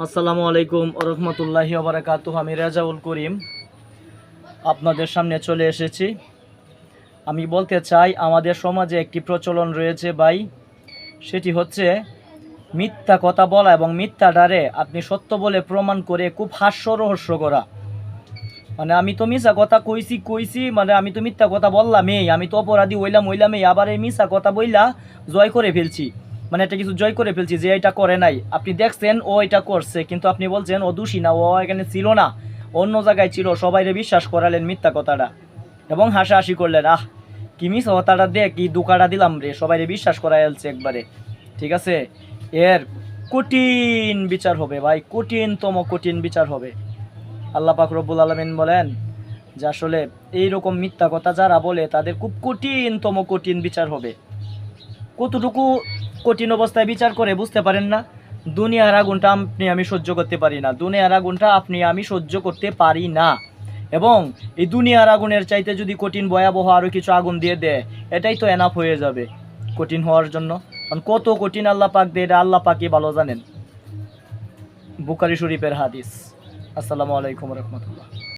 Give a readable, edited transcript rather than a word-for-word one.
আসসালামু আলাইকুম রহমতুল্লাহি ওবারাকাতুহু। আমি রেজাউল করিম আপনাদের সামনে চলে এসেছি। আমি বলতে চাই, আমাদের সমাজে একটি প্রচলন রয়েছে ভাই, সেটি হচ্ছে মিথ্যা কথা বলা এবং মিথ্যাটারে আপনি সত্য বলে প্রমাণ করে খুব হাস্যরহস্য করা। মানে আমি তো মিথ্যা কথা কইছি মানে আমি তো মিথ্যা কথা বললামই, আমি তো অপরাধী হইলামই, আবার এই মিথ্যা কথা বইলা জয় করে ফেলছি, মানে একটা কিছু জয় করে ফেলছি যে এটা করে নাই। আপনি দেখছেন ও এটা করছে, কিন্তু আপনি বলছেন ও দোষী না, ও এখানে ছিল না, অন্য জায়গায় ছিল, সবাইরে বিশ্বাস করালেন মিথ্যা কথাটা এবং হাসাহাসি করলেন। কি মিথ্যা কথাটা দিয়ে কি দুকাটা দিলাম রে, সবাইরে বিশ্বাস করাইলছে একবারে। ঠিক আছে, এর কঠিন বিচার হবে ভাই, কঠিনতম কঠিন বিচার হবে। আল্লাহ পাক রব্বুল আলামিন বলেন যে আসলে এইরকম মিথ্যা কথা যারা বলে তাদের খুব কঠিনতম কঠিন বিচার হবে। কতটুকু কঠিন অবস্থায় বিচার করে বুঝতে পারেন না? দুনিয়ার আগুনটা আমি সহ্য করতে পারি না, দুনিয়ার আগুনটা আমি সহ্য করতে পারি না। এবং এই দুনিয়ার আগুনের চাইতে যদি কঠিন ভয়াবহ আরও কিছু আগুন দিয়ে দেয়, এটাই তো এনাফ হয়ে যাবে কঠিন হওয়ার জন্য। কারণ কত কঠিন আল্লাহ পাক দিয়ে, এটা আল্লাহ পাকই ভালো জানেন। বুখারী শরীফের হাদিস। আসসালামু আলাইকুম রহমতুল্লাহ।